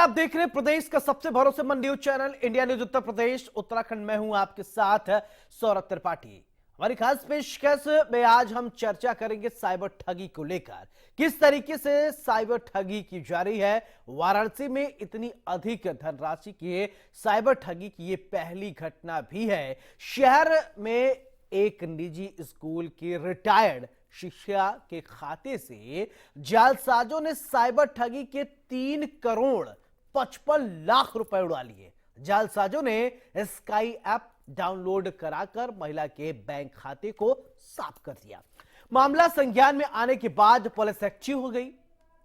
आप देख रहे हैं प्रदेश का सबसे भरोसेमंद news channel India news Uttar Pradesh Uttarakhand में हूं आपके साथ सौरभ त्रिपाठी। हमारी खास पेशकश में आज हम चर्चा करेंगे साइबर ठगी को लेकर। किस तरीके से साइबर ठगी की जा रही है। वाराणसी में इतनी अधिक धनराशि की साइबर ठगी की ये पहली घटना भी है। शहर में एक निजी स्कूल की रिटायर्ड शिक्षा के खाते से जालसाजों ने साइबर ठगी के 3 करोड़ 55 लाख रुपए उड़ा लिए। जालसाजों ने स्काई ऐप डाउनलोड कराकर महिला के बैंक खाते को साफ कर दिया। मामला संज्ञान में आने के बाद पुलिस एक्टिव हो गई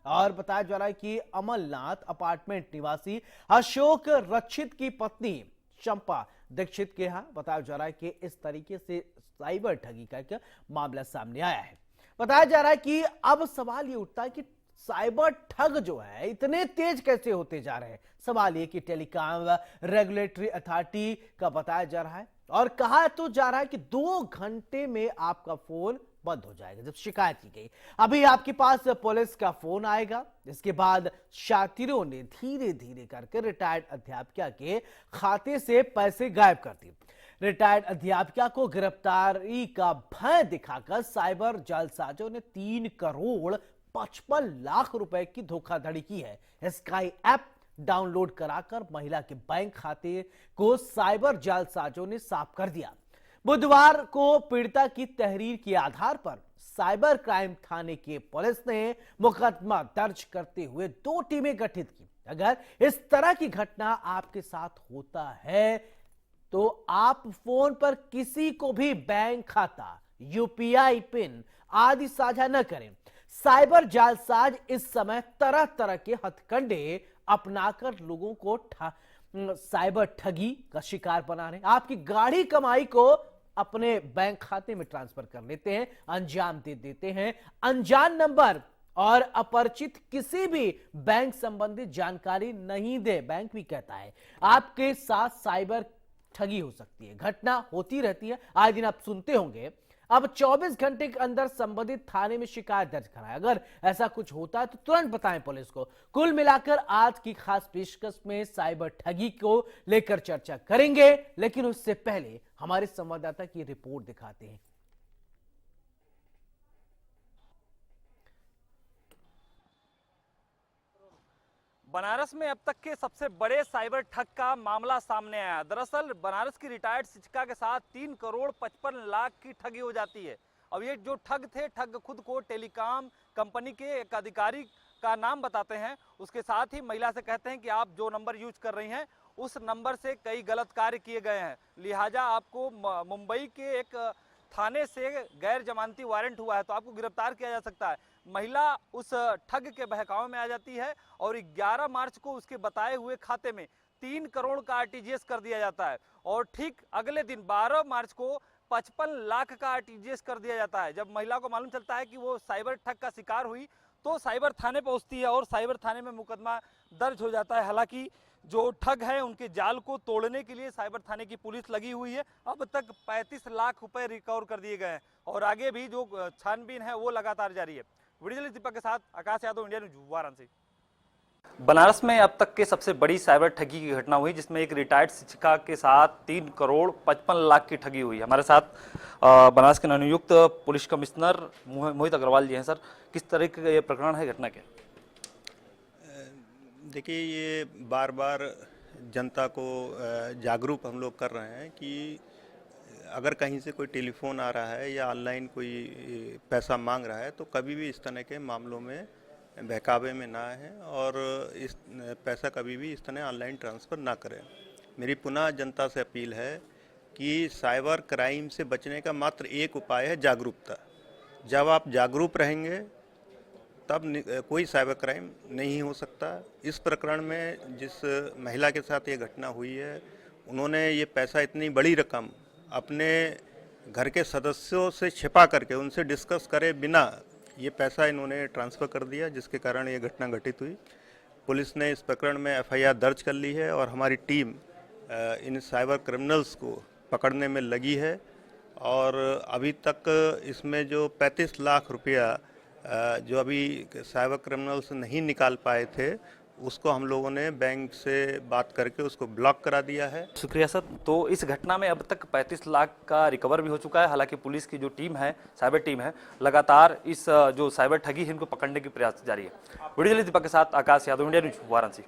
और बताया जा रहा है कि अमलनाथ अपार्टमेंट निवासी अशोक रक्षित की पत्नी चंपा दीक्षित के यहां बताया जा रहा है कि इस तरीके से साइबर ठगी का एक मामला सामने आया है। बताया जा रहा है कि अब सवाल ये उठता है कि साइबर ठग जो है इतने तेज कैसे होते जा रहे हैं। सवाल ये कि टेलीकॉम रेगुलेटरी अथॉरिटी का बताया जा रहा है और कहा तो जा रहा है कि 2 घंटे में आपका फोन बंद हो जाएगा जब शिकायत की गई। अभी आपके पास पुलिस का फोन आएगा। इसके बाद शातिरों ने धीरे धीरे करके रिटायर्ड अध्यापिका के खाते से पैसे गायब कर दिए। रिटायर्ड अध्यापिका को गिरफ्तारी का भय दिखाकर साइबर जालसाजों ने 3 करोड़ 55 लाख रुपए की धोखाधड़ी की है। स्काई ऐप डाउनलोड कराकर महिला के बैंक खाते को साइबर जालसाजों ने साफ कर दिया। बुधवार को पीड़िता की तहरीर के आधार पर साइबर क्राइम थाने की पुलिस ने मुकदमा दर्ज करते हुए 2 टीमें गठित की। अगर इस तरह की घटना आपके साथ होता है तो आप फोन पर किसी को भी बैंक खाता, यूपीआई पिन आदि साझा न करें। साइबर जालसाज इस समय तरह तरह के हथकंडे अपनाकर लोगों को साइबर ठगी का शिकार बना रहे हैं। आपकी गाढ़ी कमाई को अपने बैंक खाते में ट्रांसफर कर लेते हैं, अंजाम दे देते हैं। अनजान नंबर और अपरिचित किसी भी बैंक संबंधित जानकारी नहीं दे, बैंक भी कहता है। आपके साथ साइबर ठगी हो सकती है, घटना होती रहती है, आए दिन आप सुनते होंगे। अब 24 घंटे के अंदर संबंधित थाने में शिकायत दर्ज कराएं। अगर ऐसा कुछ होता है तो तुरंत बताएं पुलिस को। कुल मिलाकर आज की खास पेशकश में साइबर ठगी को लेकर चर्चा करेंगे, लेकिन उससे पहले हमारे संवाददाता की रिपोर्ट दिखाते हैं। बनारस में अब तक के सबसे बड़े साइबर ठग का मामला सामने आया। दरअसल बनारस की रिटायर्ड शिक्षिका के साथ 3 करोड़ 55 लाख की ठगी हो जाती है। अब ये जो ठग खुद को टेलीकॉम कंपनी के एक अधिकारी का नाम बताते हैं। उसके साथ ही महिला से कहते हैं कि आप जो नंबर यूज कर रही हैं उस नंबर से कई गलत कार्य किए गए हैं, लिहाजा आपको मुंबई के एक थाने से गैर जमानती वारंट हुआ है तो आपको गिरफ्तार किया जा सकता है। महिला उस ठग के बहकावे में आ जाती है और 11 मार्च को उसके बताए हुए खाते में 3 करोड़ का आरटीजीएस कर दिया जाता है और ठीक अगले दिन 12 मार्च को 55 लाख का आरटीजीएस कर दिया जाता है। जब महिला को मालूम चलता है कि वो साइबर ठग का शिकार हुई तो साइबर थाने पहुंचती है और साइबर थाने में मुकदमा दर्ज हो जाता है। हालांकि जो ठग है उनके जाल को तोड़ने के लिए साइबर थाने की पुलिस लगी हुई है। अब तक 35 लाख रुपए रिकवर कर दिए गए हैं और आगे भी जो छानबीन है वो लगातार जारी है। वीडियो दीपक के साथ आकाश यादव, इंडिया न्यूज, वाराणसी। बनारस में अब तक के सबसे बड़ी साइबर ठगी की घटना हुई जिसमें एक रिटायर्ड शिक्षिका के साथ 3 करोड़ 55 लाख की ठगी हुई। हमारे साथ बनारस के नवनियुक्त पुलिस कमिश्नर मोहित अग्रवाल जी हैं। सर, किस तरह का ये प्रकरण है, घटना क्या? देखिए, ये बार बार जनता को जागरूक हम लोग कर रहे हैं कि अगर कहीं से कोई टेलीफोन आ रहा है या ऑनलाइन कोई पैसा मांग रहा है तो कभी भी इस तरह के मामलों में बहकावे में ना आए और इस पैसा कभी भी इस तरह ऑनलाइन ट्रांसफ़र ना करें। मेरी पुनः जनता से अपील है कि साइबर क्राइम से बचने का मात्र एक उपाय है जागरूकता। जब आप जागरूक रहेंगे तब कोई साइबर क्राइम नहीं हो सकता। इस प्रकरण में जिस महिला के साथ ये घटना हुई है उन्होंने ये पैसा, इतनी बड़ी रकम अपने घर के सदस्यों से छिपा करके उनसे डिस्कस करे बिना ये पैसा इन्होंने ट्रांसफ़र कर दिया, जिसके कारण ये घटना घटित हुई। पुलिस ने इस प्रकरण में एफआईआर दर्ज कर ली है और हमारी टीम इन साइबर क्रिमिनल्स को पकड़ने में लगी है और अभी तक इसमें जो 35 लाख रुपया जो अभी साइबर क्रिमिनल्स नहीं निकाल पाए थे उसको हम लोगों ने बैंक से बात करके उसको ब्लॉक करा दिया है। शुक्रिया सर। तो इस घटना में अब तक 35 लाख का रिकवर भी हो चुका है। हालांकि पुलिस की जो टीम है, साइबर टीम है, लगातार इस जो साइबर ठगी है इनको पकड़ने की प्रयास जारी है। वीडियो जर्नलिस्ट दीपक के साथ आकाश यादव, इंडिया न्यूज, वाराणसी।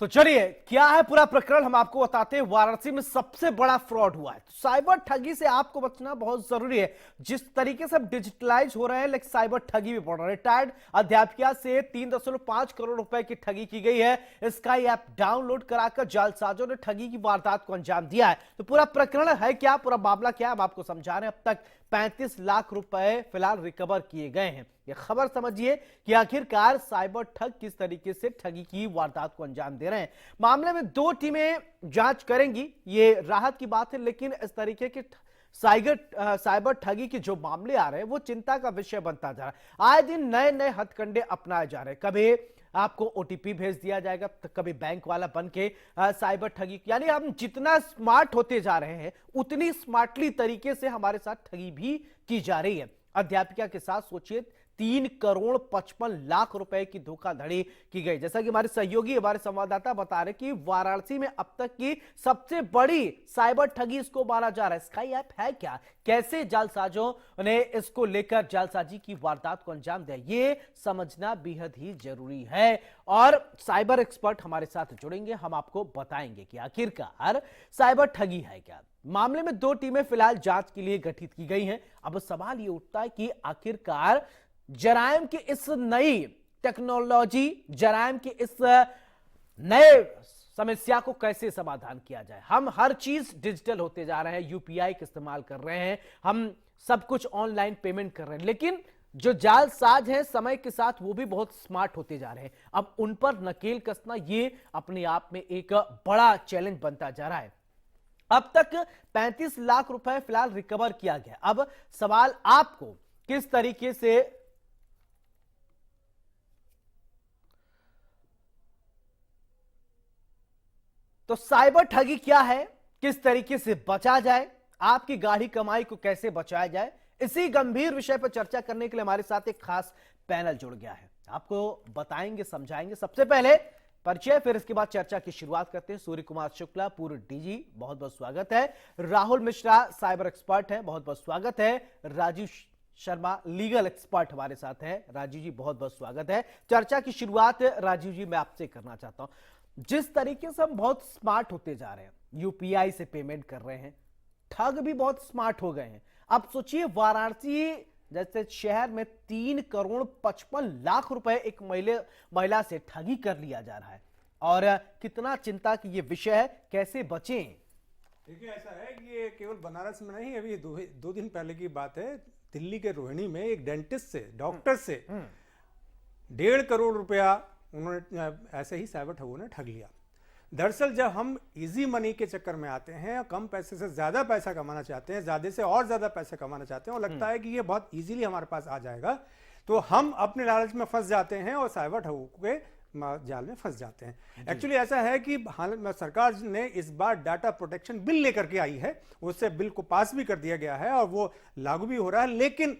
तो चलिए, क्या है पूरा प्रकरण हम आपको बताते हैं। वाराणसी में सबसे बड़ा फ्रॉड हुआ है। तो साइबर ठगी से आपको बचना बहुत जरूरी है। जिस तरीके से डिजिटलाइज हो रहे हैं, लेकिन साइबर ठगी भी बढ़ रहा है। रिटायर्ड अध्यापिका से 3.5 करोड़ रुपए की ठगी की गई है। स्काई ऐप डाउनलोड कराकर जालसाजों ने ठगी की वारदात को अंजाम दिया है। तो पूरा प्रकरण है क्या, पूरा मामला क्या है, हम आपको समझा रहे हैं। अब तक 35 लाख रुपए फिलहाल रिकवर किए गए हैं। यह खबर समझिए कि आखिरकार साइबर ठग किस तरीके से ठगी की वारदात को अंजाम दे रहे हैं। मामले में 2 टीमें जांच करेंगी, ये राहत की बात है। लेकिन इस तरीके के साइबर ठगी के जो मामले आ रहे हैं वो चिंता का विषय बनता जा रहा है। आए दिन नए नए हथकंडे अपनाए जा रहे हैं। कभी आपको ओटीपी भेज दिया जाएगा, तो कभी बैंक वाला बन के साइबर ठगी, यानी हम जितना स्मार्ट होते जा रहे हैं उतनी स्मार्टली तरीके से हमारे साथ ठगी भी की जा रही है। अध्यापिका के साथ सोचिए 3,55,00,000 रुपए की धोखाधड़ी की गई। जैसा कि हमारे सहयोगी, हमारे संवाददाता बता रहे कि वाराणसी में अब तक की सबसे बड़ी साइबर ठगी इसको माना जा रहा है। स्काई ऐप है क्या, कैसे जालसाजों ने इसको लेकर जालसाजी की वारदात को अंजाम दिया, ये समझना बेहद ही जरूरी है। और साइबर एक्सपर्ट हमारे साथ जुड़ेंगे, हम आपको बताएंगे कि आखिरकार साइबर ठगी है क्या। मामले में 2 टीमें फिलहाल जांच के लिए गठित की गई हैं। अब सवाल यह उठता है कि आखिरकार जराइम की इस नई टेक्नोलॉजी, जराइम की इस नए समस्या को कैसे समाधान किया जाए। हम हर चीज डिजिटल होते जा रहे हैं, यूपीआई का इस्तेमाल कर रहे हैं, हम सब कुछ ऑनलाइन पेमेंट कर रहे हैं, लेकिन जो जालसाज हैं समय के साथ वो भी बहुत स्मार्ट होते जा रहे हैं। अब उन पर नकेल कसना ये अपने आप में एक बड़ा चैलेंज बनता जा रहा है। अब तक 35 लाख रुपए फिलहाल रिकवर किया गया। अब सवाल आपको किस तरीके से तो साइबर ठगी क्या है, किस तरीके से बचा जाए, आपकी गाढ़ी कमाई को कैसे बचाया जाए, इसी गंभीर विषय पर चर्चा करने के लिए हमारे साथ एक खास पैनल जुड़ गया है। आपको बताएंगे, समझाएंगे। सबसे पहले परिचय, फिर इसके बाद चर्चा की शुरुआत करते हैं। सूर्य कुमार शुक्ला, पूर्व डीजी, बहुत बहुत स्वागत है। राहुल मिश्रा, साइबर एक्सपर्ट है, बहुत बहुत स्वागत है। राजीव शर्मा, लीगल एक्सपर्ट हमारे साथ है। राजीव जी, बहुत बहुत स्वागत है। चर्चा की शुरुआत राजीव जी मैं आपसे करना चाहता हूं। जिस तरीके से हम बहुत स्मार्ट होते जा रहे हैं, यूपीआई से पेमेंट कर रहे हैं, ठग भी बहुत स्मार्ट हो गए हैं। अब सोचिए वाराणसी जैसे शहर में 3,55,00,000 रुपए एक महिला से ठगी कर लिया जा रहा है। और कितना चिंता की ये विषय है, कैसे बचें। देखिए, ऐसा है कि ये केवल बनारस में नहीं, अभी 2 दिन पहले की बात है। दिल्ली के रोहिणी में एक डेंटिस्ट से, डॉक्टर से 1.5 करोड़ रुपया उन्होंने ऐसे ही साइबर ठगों ने ठग लिया। दरअसल जब हम इजी मनी के चक्कर में आते हैं, कम पैसे से ज्यादा पैसा कमाना चाहते हैं, ज्यादा से और ज्यादा पैसा कमाना चाहते हैं और लगता है कि ये बहुत इजीली हमारे पास आ जाएगा, तो हम अपने लालच में फंस जाते हैं और साइबर ठगों के जाल में फंस जाते हैं। एक्चुअली ऐसा है कि सरकार ने इस बार डाटा प्रोटेक्शन बिल लेकर के आई है, उससे बिल को पास भी कर दिया गया है और वो लागू भी हो रहा है। लेकिन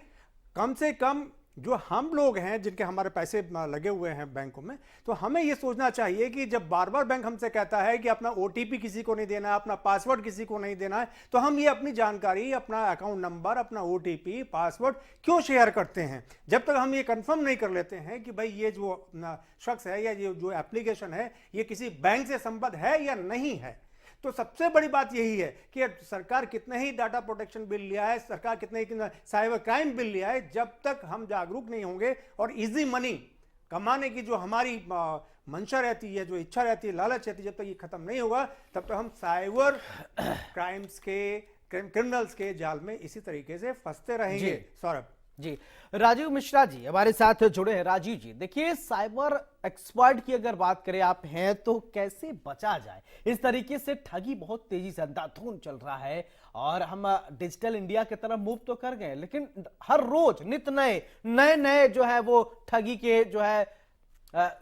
कम से कम जो हम लोग हैं, जिनके हमारे पैसे लगे हुए हैं बैंकों में, तो हमें ये सोचना चाहिए कि जब बार बार बैंक हमसे कहता है कि अपना ओटीपी किसी को नहीं देना है, अपना पासवर्ड किसी को नहीं देना है, तो हम ये अपनी जानकारी, अपना अकाउंट नंबर, अपना ओटीपी, पासवर्ड क्यों शेयर करते हैं। जब तक हम ये कंफर्म नहीं कर लेते हैं कि भाई ये जो शख्स है या ये जो एप्लीकेशन है ये किसी बैंक से संबद्ध है या नहीं है। तो सबसे बड़ी बात यही है कि सरकार कितने ही डाटा प्रोटेक्शन बिल लिया है, सरकार कितने ही साइबर क्राइम बिल लिया है, जब तक हम जागरूक नहीं होंगे और इजी मनी कमाने की जो हमारी मंशा रहती है, जो इच्छा रहती है, लालच रहती है, जब तक ये खत्म नहीं होगा तब तक हम साइबर क्राइम्स के, क्रिमिनल्स के जाल में इसी तरीके से फंसते रहेंगे। सौरभ जी, राजीव मिश्रा जी हमारे साथ जुड़े हैं। राजीव जी, देखिए साइबर एक्सपर्ट की अगर बात करें आप हैं, तो कैसे बचा जाए इस तरीके से। ठगी बहुत तेजी से अंधाधुंध चल रहा है और हम डिजिटल इंडिया की तरफ मूव तो कर गए, लेकिन हर रोज नित नए जो है वो ठगी के जो है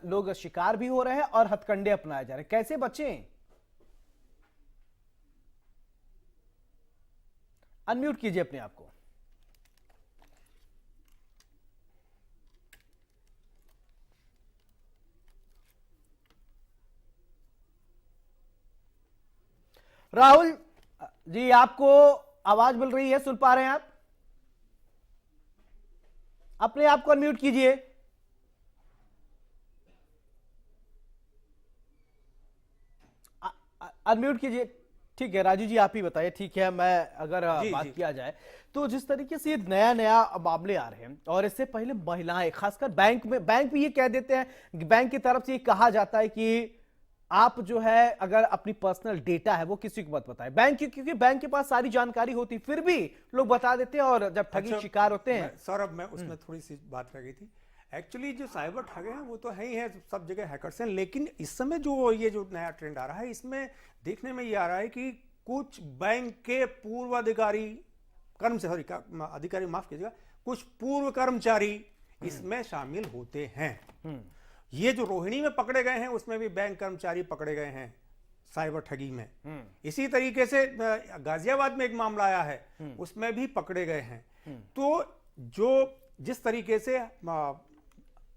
लोग शिकार भी हो रहे हैं और हथकंडे अपनाए जा रहे हैं। कैसे बचें? अनम्यूट कीजिए अपने आप को। राहुल जी, आपको आवाज मिल रही है, सुन पा रहे हैं आप? अपने आप को अनम्यूट कीजिए। अनम्यूट कीजिए। ठीक है राजू जी, आप ही बताइए। ठीक है, मैं अगर बात किया जाए तो जिस तरीके से नया नया मामले आ रहे हैं, और इससे पहले महिलाएं, खासकर बैंक भी ये कह देते हैं, बैंक की तरफ से ये कहा जाता है कि आप जो है अगर अपनी पर्सनल डेटा है वो किसी को मत बताएं। क्योंकि बैंक के पास सारी जानकारी होती, फिर भी लोग बता देते हैं, और जब ठगी शिकार होते हैं। सौरभ, मैं उसमें थोड़ी सी बात रह गई थी। एक्चुअली जो साइबर ठग हैं वो तो है ही है, सब जगह हैकर्स हैं, लेकिन इस समय जो ये जो नया ट्रेंड आ रहा है, इसमें देखने में ये आ रहा है कि कुछ बैंक के पूर्व अधिकारी, अधिकारी माफ कीजिएगा, कुछ पूर्व कर्मचारी इसमें शामिल होते हैं। ये जो रोहिणी में पकड़े गए हैं उसमें भी बैंक कर्मचारी पकड़े गए हैं साइबर ठगी में। इसी तरीके से गाजियाबाद में एक मामला आया है, उसमें भी पकड़े गए हैं। तो जो जिस तरीके से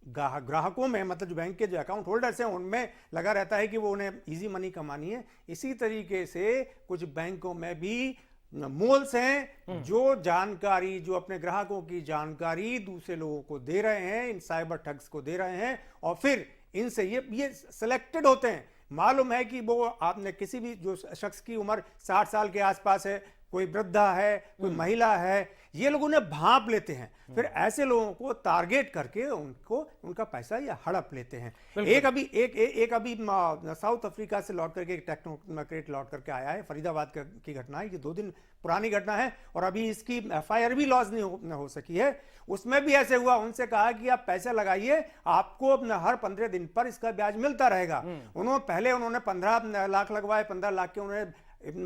ग्राहकों में, मतलब जो बैंक के जो अकाउंट होल्डर्स हैं उनमें लगा रहता है कि वो उन्हें इजी मनी कमानी है, इसी तरीके से कुछ बैंकों में भी मोल्स हैं जो जानकारी, जो अपने ग्राहकों की जानकारी दूसरे लोगों को दे रहे हैं, इन साइबर ठग्स को दे रहे हैं, और फिर इनसे ये सिलेक्टेड होते हैं। मालूम है कि वो आपने किसी भी जो शख्स की उम्र 60 साल के आसपास है, कोई वृद्धा है, कोई महिला है, ये लोग उन्हें भांप लेते हैं, फिर ऐसे लोगों को टारगेट करके उनका पैसा या हड़प लेते हैं। एक अभी साउथ अफ्रीका से लौट करके एक टेक्नोक्रेट लौट करके आया है, फरीदाबाद की घटना है, ये 2 दिन पुरानी घटना है, और अभी इसकी FIR भी लॉन्च नहीं हो सकी है। उसमें भी ऐसे हुआ, उनसे कहा कि आप पैसे लगाइए, आपको हर 15 दिन पर इसका ब्याज मिलता रहेगा। उन्होंने 15 लाख लगवाए, 15 लाख के उन्होंने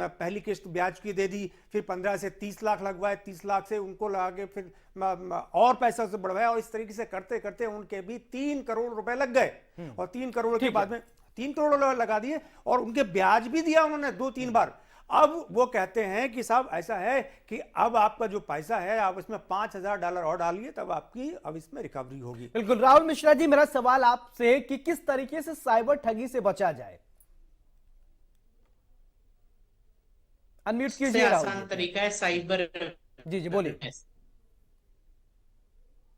पहली किस्त ब्याज की दे दी, फिर 15 से 30 लाख लगवाए, 30 लाख से उनको लगा के फिर और पैसा से बढ़वाया, और इस तरीके से करते करते उनके भी 3 करोड़ रुपए लग गए, और 3 करोड़ के बाद में 3 करोड़ लगा दिए, और उनके ब्याज भी दिया उन्होंने 2-3 बार। अब वो कहते हैं कि साहब ऐसा है कि अब आपका जो पैसा है आप इसमें $5000 और डालिए, तब आपकी अब इसमें रिकवरी होगी। बिल्कुल राहुल मिश्रा जी, मेरा सवाल आपसे कि किस तरीके से साइबर ठगी से बचा जाए? अनम्यूट कीजिए। आसान तरीका है साइबर। जी बोलिए।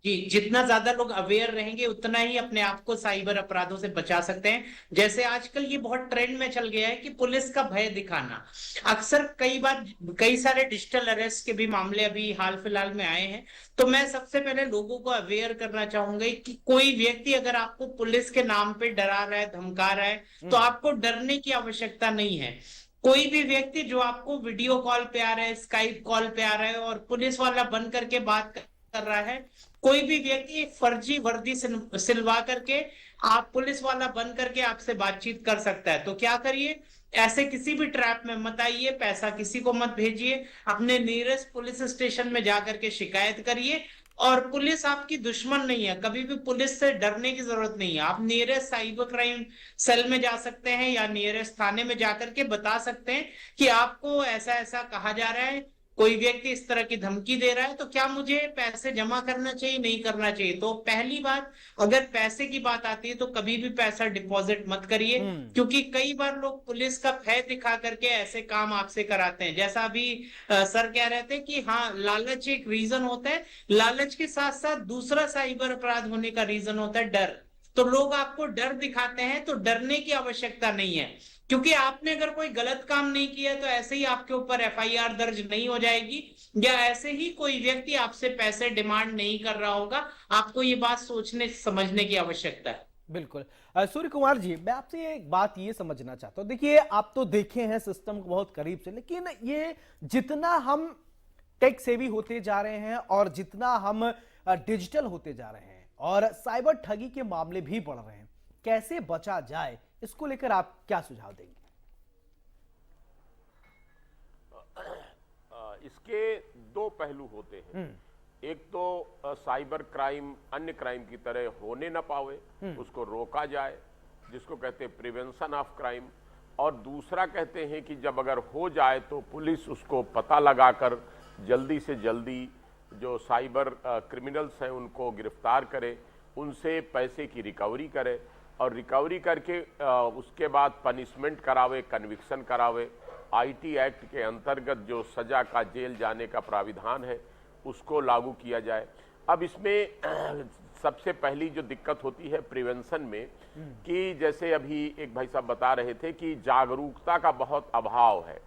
जी, जितना ज्यादा लोग अवेयर रहेंगे उतना ही अपने आप को साइबर अपराधों से बचा सकते हैं। जैसे आजकल ये बहुत ट्रेंड में चल गया है कि पुलिस का भय दिखाना। अक्सर कई सारे डिजिटल अरेस्ट के भी मामले अभी हाल फिलहाल में आए हैं। तो मैं सबसे पहले लोगों को अवेयर करना चाहूंगा कि कोई व्यक्ति अगर आपको पुलिस के नाम पे डरा रहा है, धमका रहा है, तो आपको डरने की आवश्यकता नहीं है। कोई भी व्यक्ति जो आपको वीडियो कॉल पे आ रहा है, स्काइप कॉल पे आ रहा है और पुलिस वाला बन करके बात कर रहा है, कोई भी व्यक्ति एक फर्जी वर्दी सिलवा करके आप पुलिस वाला बन करके आपसे बातचीत कर सकता है। तो क्या करिए, ऐसे किसी भी ट्रैप में मत आइए, पैसा किसी को मत भेजिए, अपने नियरेस्ट पुलिस स्टेशन में जाकर के शिकायत करिए। और पुलिस आपकी दुश्मन नहीं है, कभी भी पुलिस से डरने की जरूरत नहीं है। आप नियरेस्ट साइबर क्राइम सेल में जा सकते हैं या नियरेस्ट थाने में जाकर के बता सकते हैं कि आपको ऐसा ऐसा कहा जा रहा है, कोई व्यक्ति इस तरह की धमकी दे रहा है, तो क्या मुझे पैसे जमा करना चाहिए, नहीं करना चाहिए। तो पहली बात, अगर पैसे की बात आती है तो कभी भी पैसा डिपॉजिट मत करिए, क्योंकि कई बार लोग पुलिस का भय दिखा करके ऐसे काम आपसे कराते हैं। जैसा अभी सर कह रहे थे कि हाँ, लालच एक रीजन होता है, लालच के साथ साथ दूसरा साइबर अपराध होने का रीजन होता है डर। तो लोग आपको डर दिखाते हैं, तो डरने की आवश्यकता नहीं है, क्योंकि आपने अगर कोई गलत काम नहीं किया तो ऐसे ही आपके ऊपर FIR दर्ज नहीं हो जाएगी, या ऐसे ही कोई व्यक्ति आपसे पैसे डिमांड नहीं कर रहा होगा। आपको ये बात सोचने समझने की आवश्यकता है। बिल्कुल। सूर्य कुमार जी, मैं आपसे एक बात ये समझना चाहता हूं। देखिए, आप तो देखे हैं सिस्टम को बहुत करीब से, लेकिन ये जितना हम टेक सेवी होते जा रहे हैं और जितना हम डिजिटल होते जा रहे हैं और साइबर ठगी के मामले भी बढ़ रहे हैं, कैसे बचा जाए, इसको लेकर आप क्या सुझाव देंगे? इसके 2 पहलू होते हैं। एक तो साइबर क्राइम अन्य क्राइम की तरह होने ना पावे, उसको रोका जाए, जिसको कहते हैं प्रिवेंशन ऑफ क्राइम। और दूसरा कहते हैं कि जब अगर हो जाए तो पुलिस उसको पता लगाकर जल्दी से जल्दी जो साइबर क्रिमिनल्स हैं उनको गिरफ्तार करे, उनसे पैसे की रिकवरी करे, और रिकवरी करके उसके बाद पनिशमेंट करावे, कन्विक्शन करावे। आईटी एक्ट के अंतर्गत जो सजा का जेल जाने का प्राविधान है उसको लागू किया जाए। अब इसमें सबसे पहली जो दिक्कत होती है प्रिवेंशन में कि जैसे अभी एक भाई साहब बता रहे थे कि जागरूकता का बहुत अभाव है,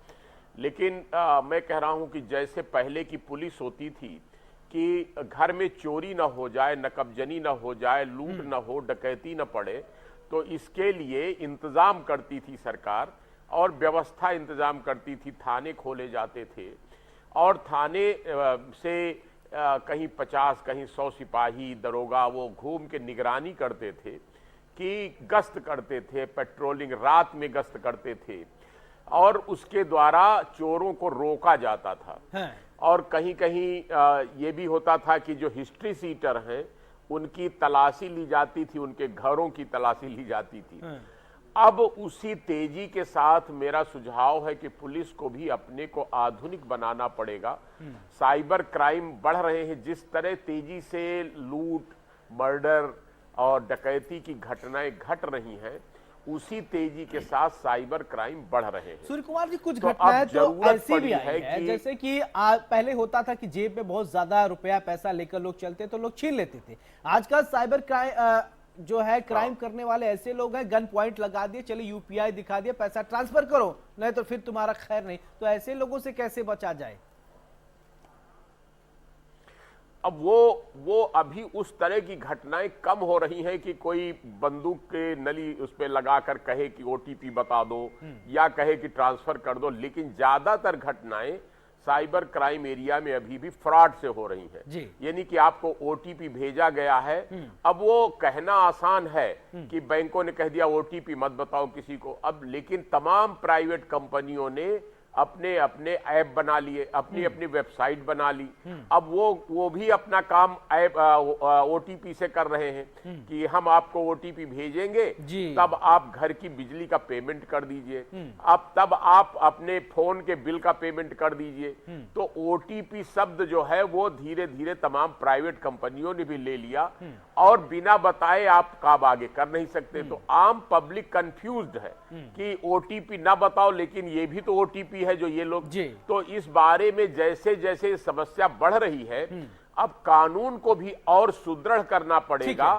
लेकिन मैं कह रहा हूं कि जैसे पहले की पुलिस होती थी कि घर में चोरी ना हो जाए, नकबजनी ना हो जाए, लूट ना हो, डकैती ना पड़े, तो इसके लिए इंतजाम करती थी सरकार और व्यवस्था इंतजाम करती थी। थाने खोले जाते थे और थाने से कहीं 50 कहीं 100 सिपाही दरोगा वो घूम के निगरानी करते थे कि गश्त करते थे, पेट्रोलिंग रात में गश्त करते थे और उसके द्वारा चोरों को रोका जाता था। हाँ। और कहीं कहीं ये भी होता था कि जो हिस्ट्री सीटर हैं उनकी तलाशी ली जाती थी, उनके घरों की तलाशी ली जाती थी। हाँ। अब उसी तेजी के साथ मेरा सुझाव है कि पुलिस को भी अपने को आधुनिक बनाना पड़ेगा। साइबर क्राइम बढ़ रहे हैं, जिस तरह तेजी से लूट, मर्डर और डकैती की घटनाएं घट रही हैं, उसी तेजी के साथ साइबर क्राइम बढ़ रहे हैं। सूर्य कुमार जी, कुछ तो अब घटनाएं तो जरूरत ऐसी भी पड़ी आई है है कि- जैसे कि पहले होता था कि जेब में बहुत ज्यादा रुपया पैसा लेकर लोग चलते तो लोग छीन लेते थे। आजकल साइबर क्राइम जो है क्राइम करने वाले ऐसे लोग हैं, गन पॉइंट लगा दिए, चलिए यूपीआई दिखा दिया, पैसा ट्रांसफर करो, नहीं तो फिर तुम्हारा खैर नहीं। तो ऐसे लोगों से कैसे बचा जाए? अब वो अभी उस तरह की घटनाएं कम हो रही हैं कि कोई बंदूक के नली उस पे लगाकर कहे कि ओटीपी बता दो या कहे कि ट्रांसफर कर दो, लेकिन ज्यादातर घटनाएं साइबर क्राइम एरिया में अभी भी फ्रॉड से हो रही जी। हैं। यानी कि आपको ओटीपी भेजा गया है, अब वो कहना आसान है कि बैंकों ने कह दिया ओटीपी मत बताओ किसी को, अब लेकिन तमाम प्राइवेट कंपनियों ने अपने अपने ऐप बना लिए, अपनी अपनी वेबसाइट बना ली। अब वो भी अपना काम ऐप ओटीपी से कर रहे हैं कि हम आपको ओटीपी भेजेंगे, जी। तब आप घर की बिजली का पेमेंट कर दीजिए, अब तब आप अपने फोन के बिल का पेमेंट कर दीजिए। तो ओटीपी शब्द जो है वो धीरे धीरे तमाम प्राइवेट कंपनियों ने भी ले लिया और बिना बताए आप काम आगे कर नहीं सकते। तो आम पब्लिक कंफ्यूज्ड है कि ओटीपी ना बताओ, लेकिन ये भी तो ओटीपी है जो ये लोग। जी। तो इस बारे में जैसे जैसे समस्या बढ़ रही है, अब कानून को भी और सुदृढ़ करना पड़ेगा।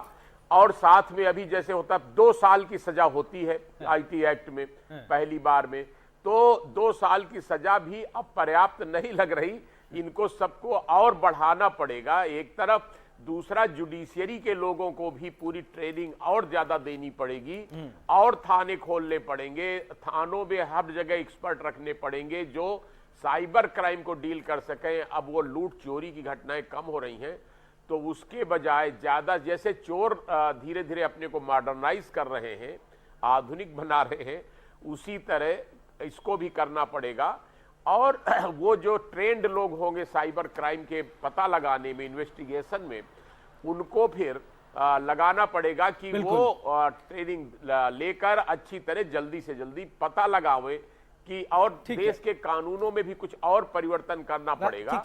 और साथ में अभी जैसे होता 2 साल की सजा होती है आईटी एक्ट में पहली बार में, तो 2 साल की सजा भी अब पर्याप्त नहीं लग रही, इनको सबको और बढ़ाना पड़ेगा एक तरफ। दूसरा, जुडिशियरी के लोगों को भी पूरी ट्रेनिंग और ज्यादा देनी पड़ेगी और थाने खोलने पड़ेंगे, थानों में हर जगह एक्सपर्ट रखने पड़ेंगे जो साइबर क्राइम को डील कर सकें। अब वो लूट चोरी की घटनाएं कम हो रही हैं, तो उसके बजाय ज्यादा जैसे चोर धीरे धीरे अपने को मॉडर्नाइज कर रहे हैं, आधुनिक बना रहे हैं, उसी तरह इसको भी करना पड़ेगा। और वो जो ट्रेंड लोग होंगे साइबर क्राइम के पता लगाने में, इन्वेस्टिगेशन में, उनको फिर लगाना पड़ेगा कि वो ट्रेनिंग लेकर अच्छी तरह जल्दी से जल्दी पता लगावे कि और देश के कानूनों में भी कुछ और परिवर्तन करना पड़ेगा,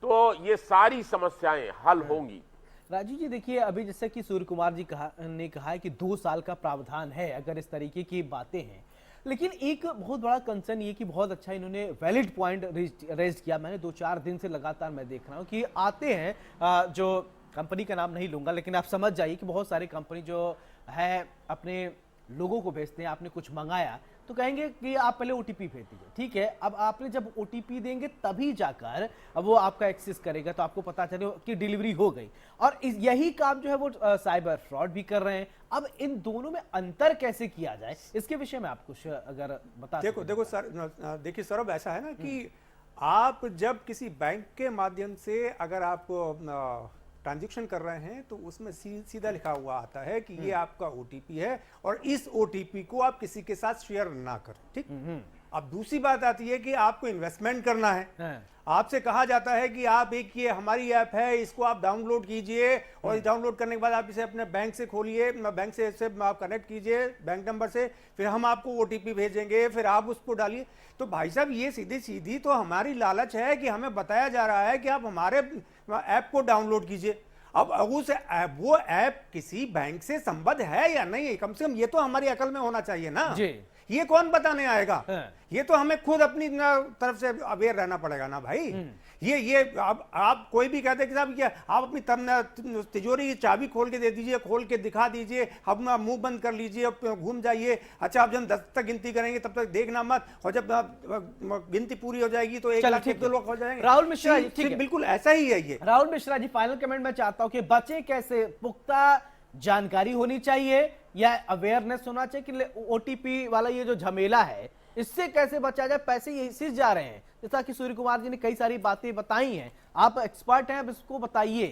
तो ये सारी समस्याएं हल होंगी। राजू जी, देखिए अभी जैसे कि सूर्य कुमार जी ने कहा है कि 2 साल का प्रावधान है अगर इस तरीके की बातें हैं, लेकिन एक बहुत बड़ा कंसर्न ये कि बहुत अच्छा इन्होंने वैलिड पॉइंट रेज किया। मैंने 2-4 दिन से लगातार मैं देख रहा हूँ कि आते हैं जो कंपनी का नाम नहीं लूंगा, लेकिन आप समझ जाइए कि बहुत सारी कंपनी जो है अपने लोगों को भेजते हैं, आपने कुछ मंगाया तो कहेंगे कि आप पहले ओटीपी भेज दीजिए, ठीक है। अब आपने जब ओटीपी देंगे तभी जाकर अब वो आपका एक्सेस करेगा, तो आपको पता चले कि डिलीवरी हो गई। और यही काम जो है वो साइबर फ्रॉड भी कर रहे हैं। अब इन दोनों में अंतर कैसे किया जाए, इसके विषय में आप कुछ अगर बता देखो सर, देखिए सौरभ, ऐसा है ना कि आप जब किसी बैंक के माध्यम से अगर आप ट्रांजैक्शन कर रहे हैं तो उसमें सीधा लिखा हुआ आता है कि ये आपका ओटीपी है और इस ओटीपी को आप किसी के साथ शेयर ना करें, ठीक। अब दूसरी बात आती है कि आपको इन्वेस्टमेंट करना है, आपसे कहा जाता है कि आप ये हमारी ऐप है, इसको आप डाउनलोड कीजिए और डाउनलोड करने के बाद आप इसे अपने बैंक से खोलिए, बैंक से आप कनेक्ट कीजिए बैंक नंबर से, फिर हम आपको ओटीपी भेजेंगे, फिर आप उसको डालिए। तो भाई साहब, ये सीधी सीधी तो हमारी लालच है कि हमें बताया जा रहा है कि आप हमारे ऐप को डाउनलोड कीजिए। अब वो ऐप किसी बैंक से संबद्ध है या नहीं, कम से कम ये तो हमारी अकल में होना चाहिए ना। ये कौन बताने आएगा? हाँ। ये तो हमें खुद अपनी तरफ से अवेयर रहना पड़ेगा ना भाई। ये आप कोई भी कहते हैं कि साहब क्या आप अपनी तिजोरी की चाबी खोल के दे दीजिए, खोल के दिखा दीजिए, अपना मुंह बंद कर लीजिए, घूम जाइए। अच्छा आप जब 10 तक गिनती करेंगे तब तक देखना मत, और जब गिनती पूरी हो जाएगी तो 1 चलो, लाख ठीक 2 लाख हो जाएंगे। राहुल मिश्रा जी, ठीक है। बिल्कुल ऐसा ही है ये। राहुल मिश्रा जी, फाइनल कमेंट मैं चाहता हूं कि बचे कैसे? पुख्ता जानकारी होनी चाहिए या अवेयरनेस होना चाहिए कि ओटीपी वाला ये जो झमेला है इससे कैसे बचा जाए? पैसे इसी जा रहे हैं, जैसा कि सूर्य कुमार जी ने कई सारी बातें बताई हैं, आप एक्सपर्ट हैं, अब इसको बताइए।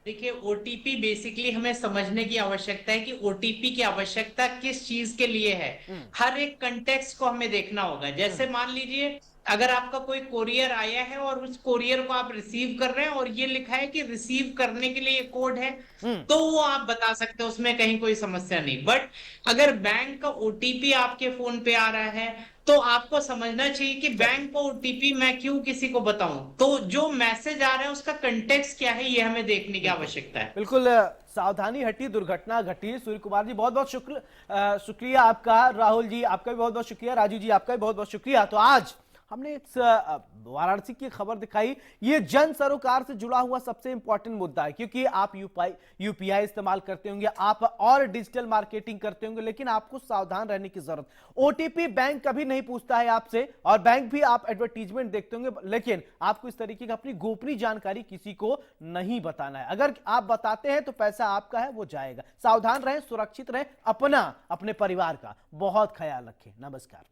देखिए, ओटीपी बेसिकली हमें समझने की आवश्यकता है कि ओटीपी की आवश्यकता किस चीज के लिए है। हर एक कंटेक्स्ट को हमें देखना होगा। जैसे मान लीजिए अगर आपका कोई कोरियर आया है और उस कोरियर को आप रिसीव कर रहे हैं और ये लिखा है कि रिसीव करने के लिए कोड है, तो वो आप बता सकते हो, उसमें कहीं कोई समस्या नहीं। बट अगर बैंक का ओटीपी आपके फोन पे आ रहा है तो आपको समझना चाहिए कि बैंक को ओटीपी मैं क्यों किसी को बताऊं। तो जो मैसेज आ रहा है उसका कंटेक्स्ट क्या है, ये हमें देखने की आवश्यकता है। बिल्कुल सावधानी हटी, दुर्घटना घटी। सूर्य कुमार जी बहुत बहुत शुक्रिया आपका। राहुल जी आपका भी बहुत बहुत शुक्रिया। राजू जी आपका भी बहुत बहुत शुक्रिया। तो आज हमने एक वाराणसी की खबर दिखाई। ये जन सरोकार से जुड़ा हुआ सबसे इंपॉर्टेंट मुद्दा है, क्योंकि आप यूपीआई इस्तेमाल करते होंगे, आप और डिजिटल मार्केटिंग करते होंगे, लेकिन आपको सावधान रहने की जरूरत। ओटीपी बैंक कभी नहीं पूछता है आपसे, और बैंक भी आप एडवर्टीजमेंट देखते होंगे, लेकिन आपको इस तरीके की अपनी गोपनीय जानकारी किसी को नहीं बताना है। अगर आप बताते हैं तो पैसा आपका है, वो जाएगा। सावधान रहें, सुरक्षित रहें, अपना अपने परिवार का बहुत ख्याल रखें। नमस्कार।